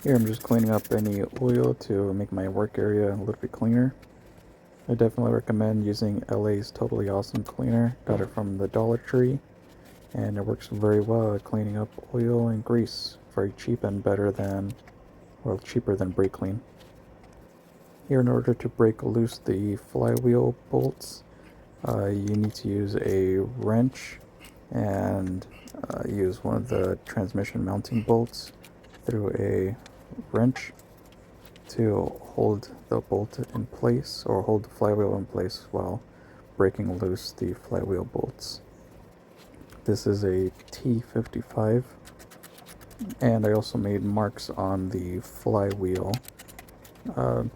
Here I'm just cleaning up any oil to make my work area a little bit cleaner. I definitely recommend using LA's Totally Awesome Cleaner. Got it from the Dollar Tree, and it works very well at cleaning up oil and grease. Very cheap and better than, well, cheaper than brake clean. Here, in order to break loose the flywheel bolts, you need to use a wrench and use one of the transmission mounting bolts through a wrench to hold the bolt in place, or hold the flywheel in place while breaking loose the flywheel bolts. This is a T55, and I also made marks on the flywheel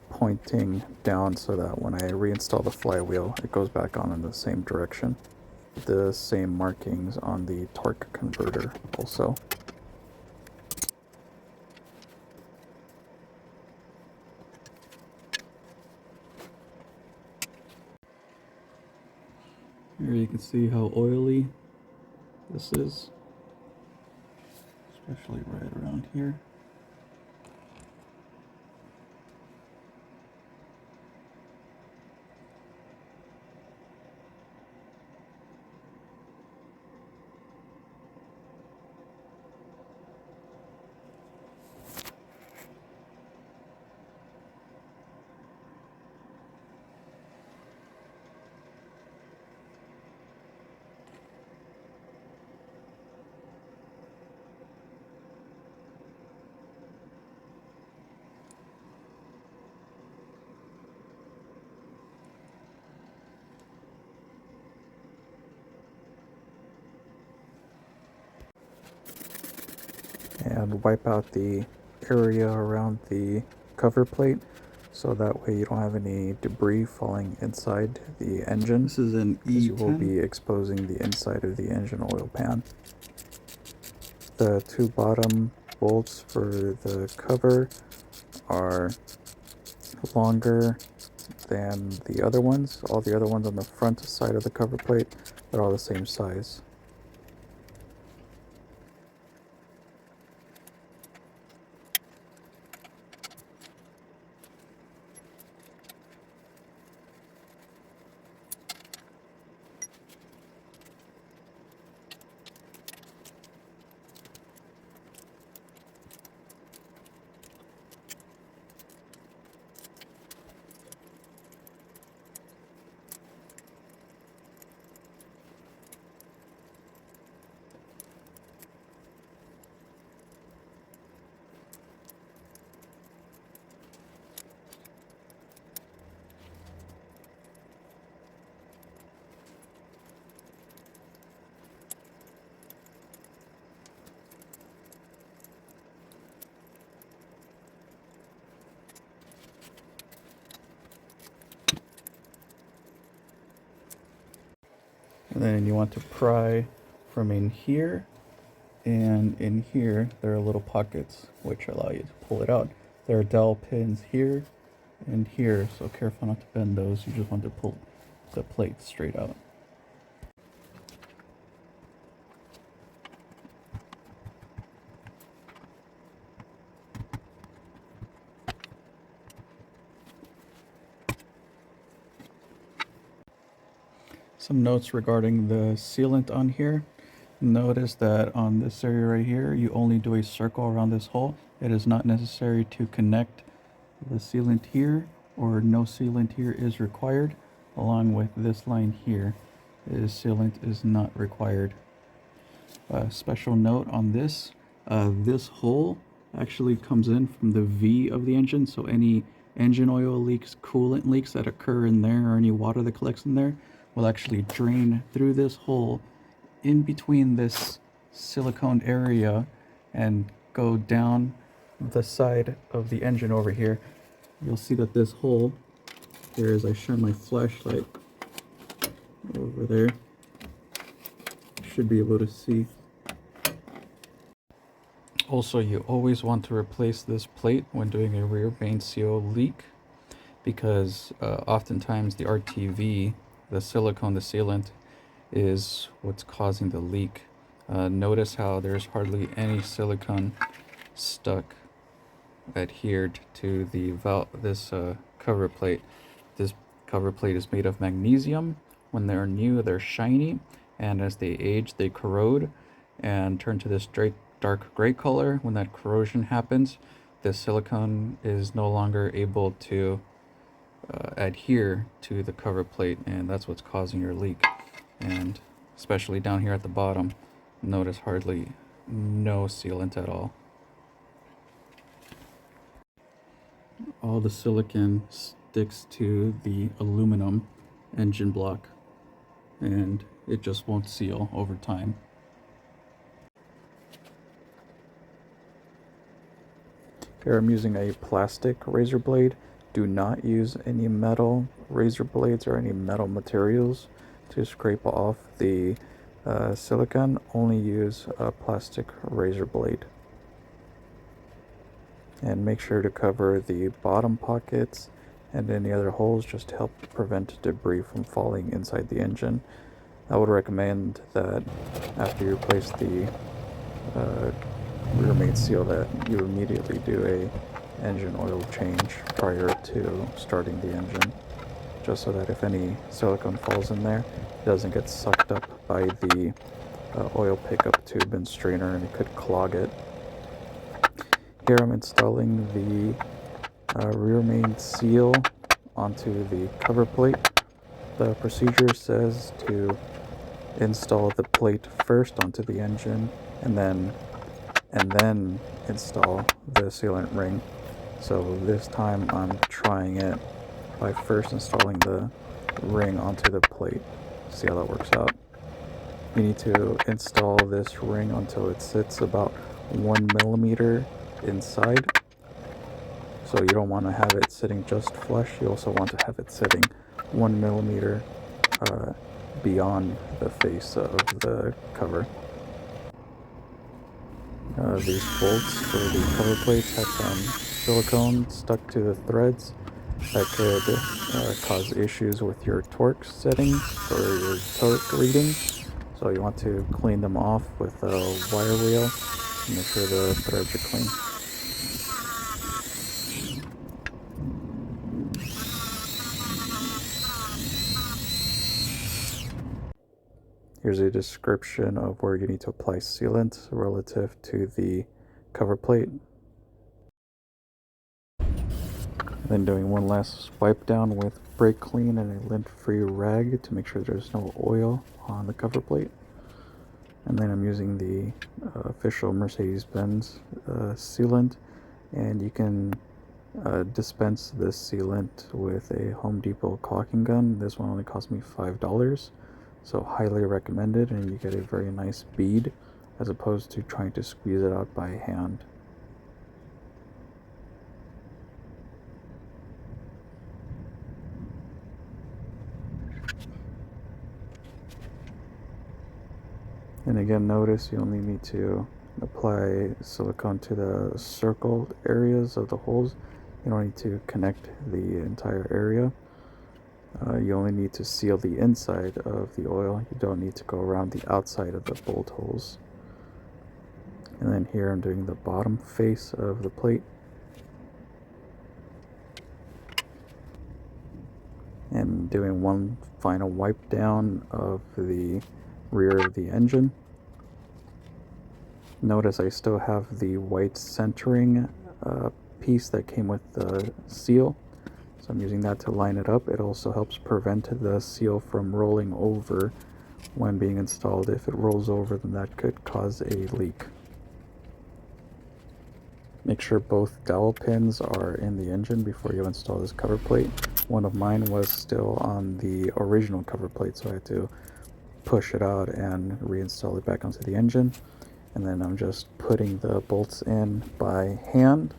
pointing down so that when I reinstall the flywheel it goes back on in the same direction. The same markings on the torque converter also. Here you can see how oily this is, especially right around here. And wipe out the area around the cover plate so that way you don't have any debris falling inside the engine. This is an E10. You will be exposing the inside of the engine oil pan. The two bottom bolts for the cover are longer than the other ones. All the other ones on the front side of the cover plate, they're all the same size. And then you want to pry from in here, and in here there are little pockets which allow you to pull it out. There are dowel pins here and here, so careful not to bend those. You just want to pull the plate straight out. Some notes regarding the sealant on here. Notice that on this area right here, you only do a circle around this hole. It is not necessary to connect the sealant here, or no sealant here is required. Along with this line here, sealant is not required. Special note on this, this hole actually comes in from the V of the engine, so any engine oil leaks, coolant leaks that occur in there, or any water that collects in there will actually drain through this hole in between this silicone area and go down the side of the engine over here. You'll see that this hole here, as I shine my flashlight over there, you should be able to see. Also, you always want to replace this plate when doing a rear main seal leak, because oftentimes the RTV, the silicone, the sealant, is what's causing the leak. Notice how there's hardly any silicone stuck adhered to the cover plate. This cover plate is made of magnesium. When they're new, they're shiny, and as they age, they corrode and turn to this dark gray color. When that corrosion happens, the silicone is no longer able to adhere to the cover plate, and that's what's causing your leak. And especially down here at the bottom, notice hardly no sealant at all. All the silicon sticks to the aluminum engine block, and it just won't seal over time. Here I'm using a plastic razor blade. Do not use any metal razor blades or any metal materials to scrape off the silicone. Only use a plastic razor blade. And make sure to cover the bottom pockets and any other holes just to help prevent debris from falling inside the engine. I would recommend that after you replace the rear main seal that you immediately do a engine oil change prior to starting the engine, just so that if any silicone falls in there, it doesn't get sucked up by the oil pickup tube and strainer, and it could clog it. Here I'm installing the rear main seal onto the cover plate. The procedure says to install the plate first onto the engine and then install the sealant ring. So this time I'm trying it by first installing the ring onto the plate. See how that works out. You need to install this ring until it sits about 1 millimeter inside. So you don't want to have it sitting just flush. You also want to have it sitting 1 millimeter beyond the face of the cover. These bolts for the cover plates have some silicone stuck to the threads that could cause issues with your torque settings or your torque reading. So you want to clean them off with a wire wheel and make sure the threads are clean. Here's a description of where you need to apply sealant relative to the cover plate. Then doing one last wipe down with brake clean and a lint-free rag to make sure there's no oil on the cover plate. And then I'm using the official Mercedes-Benz sealant, and you can dispense this sealant with a Home Depot caulking gun. This one only cost me $5, so highly recommended, and you get a very nice bead as opposed to trying to squeeze it out by hand. And again, notice you only need to apply silicone to the circled areas of the holes. You don't need to connect the entire area. You only need to seal the inside of the oil. You don't need to go around the outside of the bolt holes. And then here I'm doing the bottom face of the plate. And doing one final wipe down of the rear of the engine. Notice I still have the white centering piece that came with the seal, so I'm using that to line it up. It also helps prevent the seal from rolling over when being installed. If it rolls over, then that could cause a leak. Make sure both dowel pins are in the engine before you install this cover plate. One of mine was still on the original cover plate, so I had to push it out and reinstall it back onto the engine. And then I'm just putting the bolts in by hand.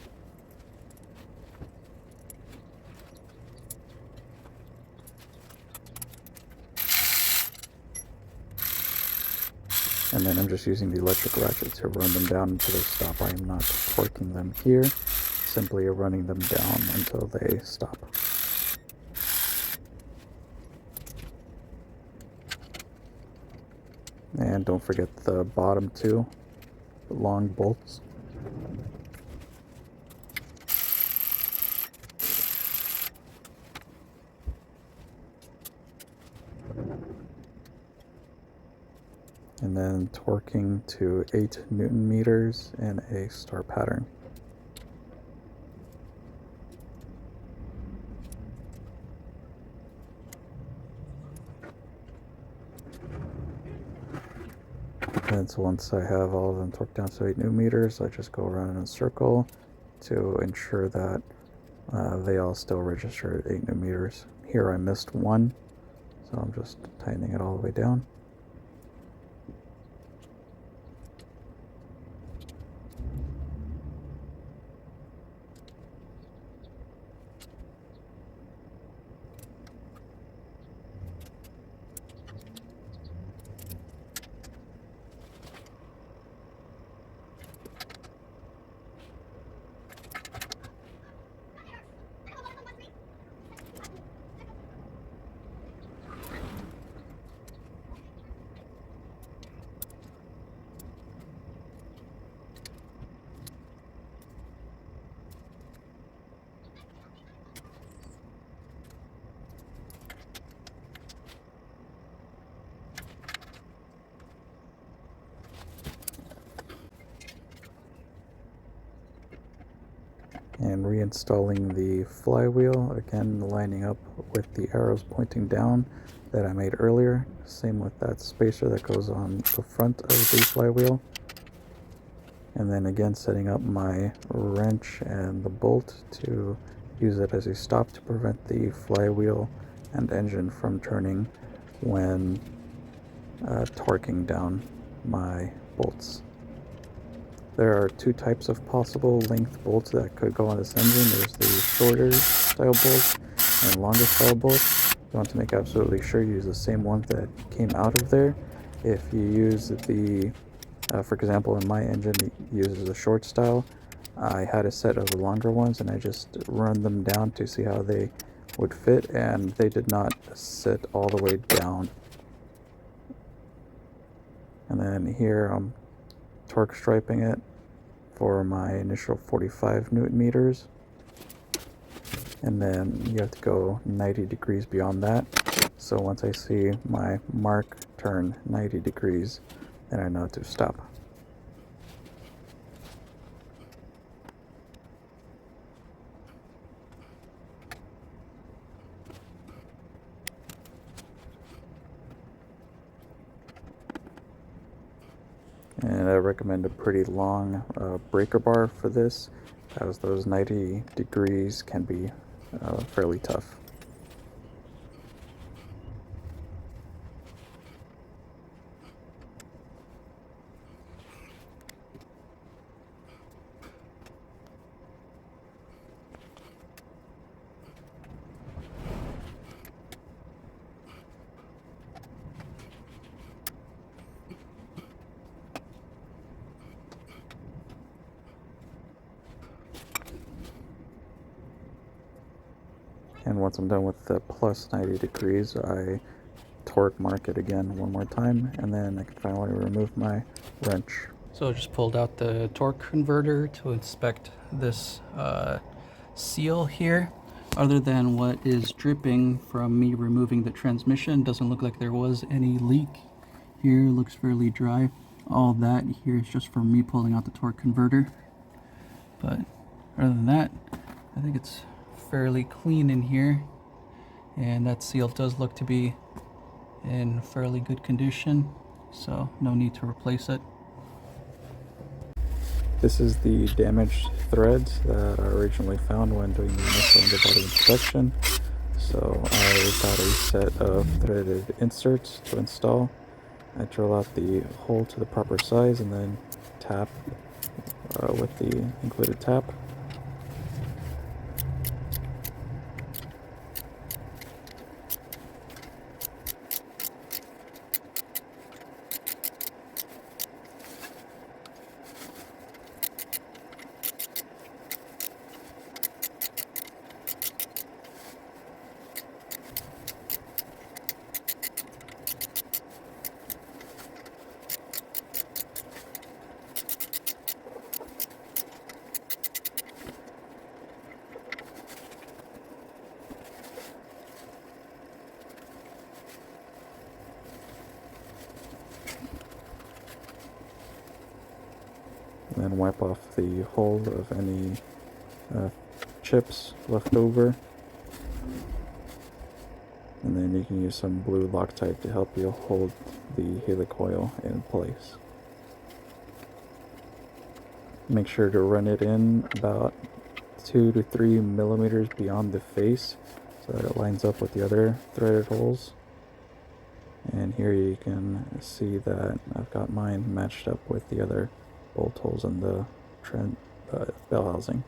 And then I'm just using the electric ratchet to run them down until they stop. I am not torquing them here, simply running them down until they stop. And don't forget the bottom two long bolts. and then torquing to 8 Newton meters in a star pattern. And so once I have all of them torqued down to 8 Newton meters, I just go around in a circle to ensure that they all still register at 8 Newton meters. Here I missed one, so I'm just tightening it all the way down. And reinstalling the flywheel, again lining up with the arrows pointing down that I made earlier. Same with that spacer that goes on the front of the flywheel. And then again setting up my wrench and the bolt to use it as a stop to prevent the flywheel and engine from turning when torquing down my bolts. There are two types of possible length bolts that could go on this engine. There's the shorter style bolt and longer style bolt. You want to make absolutely sure you use the same one that came out of there. If you use the, for example, in my engine, it uses the short style. I had a set of the longer ones and I just run them down to see how they would fit, and they did not sit all the way down. And then here I'm torque striping it for my initial 45 Newton meters, and then you have to go 90 degrees beyond that. So once I see my mark turn 90 degrees, then I know to stop. And I recommend a pretty long breaker bar for this, as those 90 degrees can be fairly tough. And once I'm done with the plus 90 degrees, I torque mark it again one more time, and then I can finally remove my wrench. So I just pulled out the torque converter to inspect this seal here. Other than what is dripping from me removing the transmission, doesn't look like there was any leak. Here looks fairly dry. All that here is just from me pulling out the torque converter. But other than that, I think it's fairly clean in here, and that seal does look to be in fairly good condition, so no need to replace it. This is the damaged threads that I originally found when doing the initial underbody inspection. So I got a set of threaded inserts to install. I drill out the hole to the proper size and then tap with the included tap. and then wipe off the hull of any chips left over. And then you can use some blue Loctite to help you hold the helicoil in place. Make sure to run it in about 2 to 3 millimeters beyond the face so that it lines up with the other threaded holes. And here you can see that I've got mine matched up with the other bolt holes in the bell housing.